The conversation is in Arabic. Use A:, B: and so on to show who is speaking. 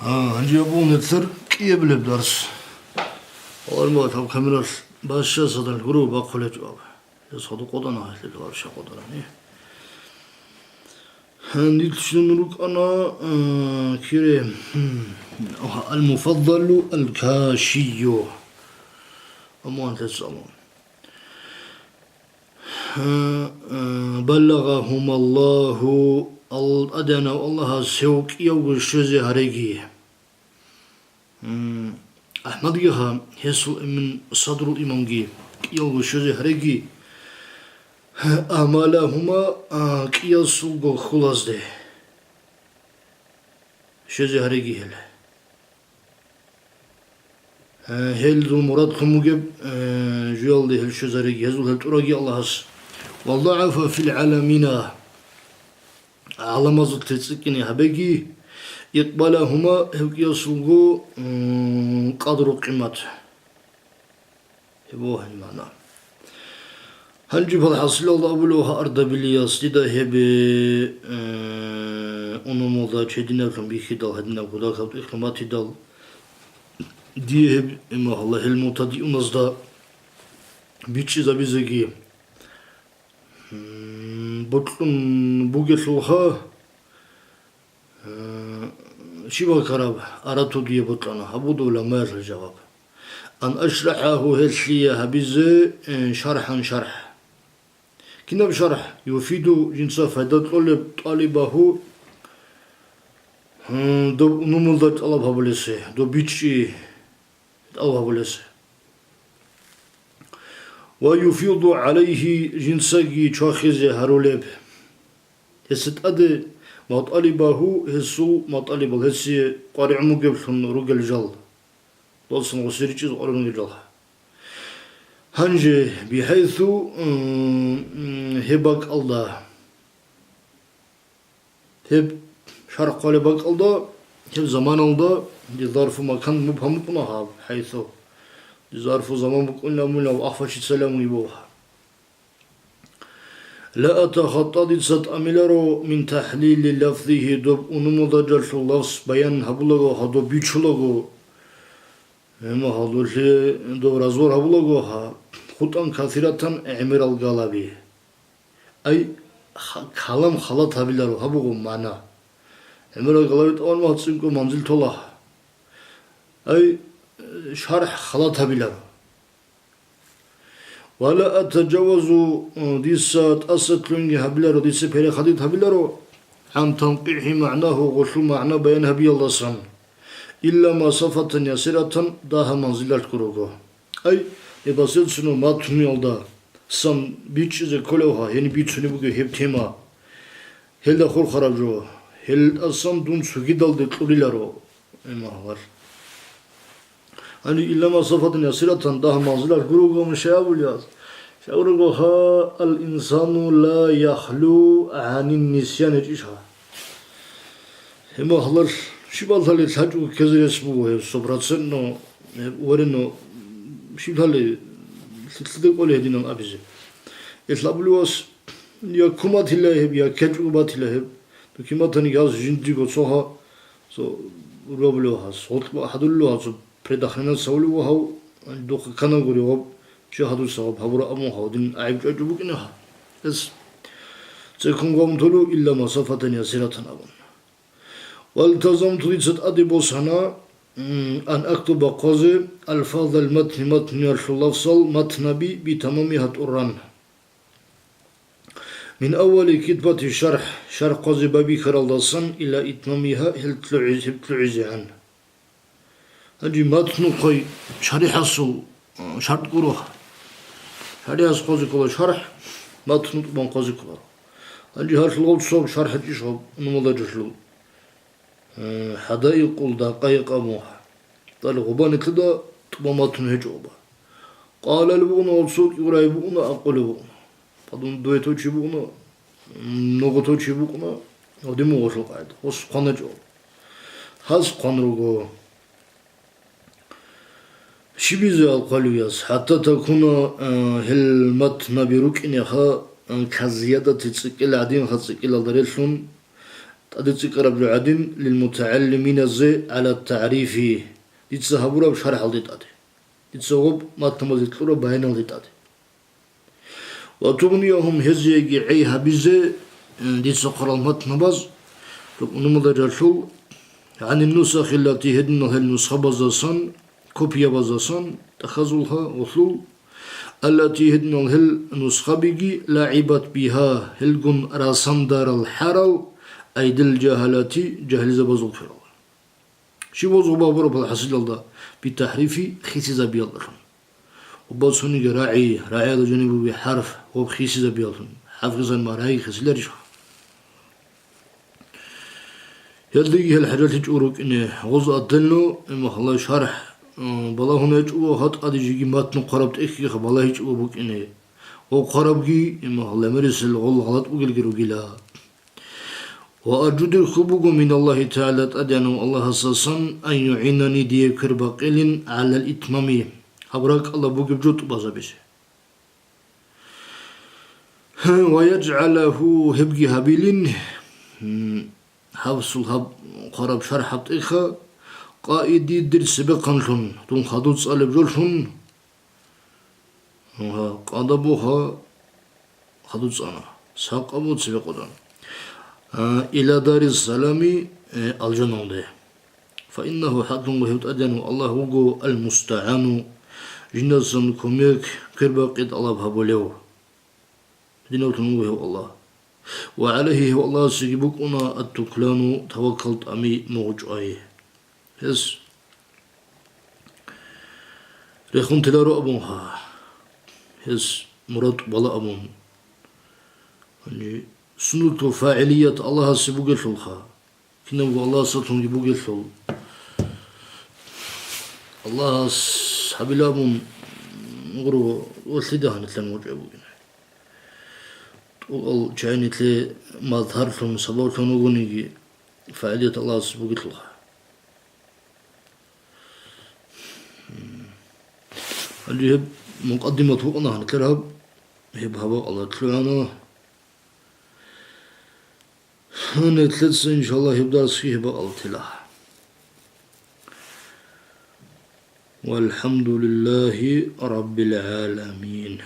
A: هنجيبون نتر كيف بدرس أول ما تاب كاميرا باش صدر الجروب أقول جواب يصدق قدنا هاي الجواب شو قدنا نه هندي تشنروك أنا كيري المفضل الكاشيو أمان تسمون بلغهم الله الأدنى الله سوق يوم الشزي هريجي أحمد يها يسوع من صدر الإمامجي يوم الشزي هريجي أمالهما كياسوق خلاص ده شزي هريجي هل ذو مراد خموجب جوال ده الشزي هريجي هذول هالتراجي الله والضعف في العالمين على مزق تسكني هبجي يقبلهما يسوقو قدر قيمة يبوه المعنى هل جب الحصل الله أبلوها أرض بلياس لدا هب أنموذا شدنا كم بيخدال هدنا كذا كبت إخمات دال دي هب إما الله المتدي أنزدا بيتشي زبيزكي بطلن بوجتلها شبه كراب أردت دي بطلنا أبود ولا ما الجواب أن أشرحه هالشيء هبز شرحا شرح كنا بشرح يفيد جنس فائدة طالبه دو نموذج الله بابلسه دو بيتشي الله بابلسه ويفيض عليه جنسجي شاخز هرولب هست أدي مطالبه هسو مطالب هسي قارع مقبل رجل جل لصن غسريج قارع جل هنجي بحيث هبك الله هب شرق قلبك الله هب زمان الله لظرف مكان مبهم كنها حيث ظرف زمان بقولنا منا وأخفش السلام يبوها لا أتخطى ست أميلارو من تحليل لفظه دوب أنموذج اللفظ بيان هبلغو هدو بيشلغو هما هدو دو رزور هبلغو ها خطان كثيرة عمر الغالبي أي كلام خلط هبلارو هبغو معنا عمر الغالبي أول ما هتسيبكو منزل طلع أي شرح خلطها بلا ولا أتجاوز ديسات أسطلنجي هبلارو ديس بيري خديت هبلارو عن تنقيح معناه وغشو معنى بيانها بي الله سن إلا ما صفة يسيرة داها منزلات كروغو أي إباسيل سنو ما تميل دا سن بيتش زي كلوها يعني بيتش نبوغي هب تيما هل دا خور خرابجو هل أسان دون سوغيدال دي تلوليلارو إما هور يعني إلا ما صفة يسيرة ده منزلات كروغو مشاول ياز شاورغوها الإنسان لا يخلو عن النسيان جيشها هما هلر شبال هالي تحجو كذر اسمه صبراتسن نو ورنو شبال هالي تتلق ولي هدينا أبيزي يتلابلواس يا كومات الله يا كجوبات الله تو كيماتني ياز جنديغو صوها سو روبلوها صوت حدلوها سو предохранять саулу хау дох канагури хау шахаду саб хабура аму хаудин айб жабукина эс цекунгом толу илля масафатан ясирatan абан والتزمت ريست أدبوسنا أن أكتب قصي ألفاظ المتن متن اللفظ متن بتمامها الأوران من أول كتبة شرح قصي بابي كرالدسن إلى إتمامها هل تلعزي عنه هذه متن قوي شرح السو شرط قروه شرح قصي كله شرح متن طبعا قصي كله هذه هالشلول صوب شرح جيشهم نموذج جشلول حدائق الدقائق أموها طال غبان كده طبعا متن هجوبة قال البون والسوق يقرأيبون أقولون فدون دويتو تشيبون نغتو تشيبون ودمو وصل قاعد وص قنا جوب هاز قنرغو شبيز القلوياس حتى تكون المتن بركنها كزيادة تسكيل عدين خسكيل الدرسون أدت قرب العدن للمتعلمين زي على التعريف يتسهبوا بشرح الديت أدي يتسهب ما تمزت لورا بين الديت أدي وتغنيهم هزيجي عيها بزي دي سقر المتنبز ونمضي رشو عن النسخ التي هدنها النسخة بزاسان كوبيا بزاسان تخذوها وصلوا التي هدنها النسخة بيجي لعبت بها هلقن راسم دار الحرل أيد الجهلاتي جهل زبازو فرال شي وزو بابر بالحسد الله بتحريف خيسي زبيال وبصوني راعي هذا جانب بحرف وبخيسي زبيال حافظا ما راعي خسل رجع يلدي الحاجات تجورك إنه غز أدلنا إما الله شرح بلا هنا يجوا هات أدي جي ماتن قربت إخي خبلا يجوا بك إنه وقربجي إما الله مرسل غل غلط وقل جروجلا وأرجو الخبوق من الله تعالى أدعو الله أساسا أن يعينني دي كربقل على الإتمام أبراك الله بوجب جوت بازبش ويجعله هبجي هبيلين حفص الهب قرب شرح إخا قائدي درس بقنشن تون خدوت صالب جولشن قادبوها خدوت صانا ساق أبوت سبقودان إلى دار السلام الجنون فإنه حق وهيت أدن الله هو المستعان جنسا كوميك كربقيت الله بهبوليو دينوتن هو الله وعليه هو الله سيبقنا التكلان توكلت أمي موجعي هس رخون تلارو أبونها هس مراد بلا أبون سنة فاعلية الله سيبوغ الخلقة كنا الله سطن يبوغ الخلق الله سحبلابون نغرو وسيدها نتلن وجعبوغ وقال جاينت لي مظهر فهم سبوت ونغنيجي فاعلية الله سيبوغ الخلقة اللي هب مقدمة وقنا هنتلرهب هب هبا الله تلعنا نتلتس إن شاء الله يبدأ فيه بقلت له والحمد لله رب العالمين.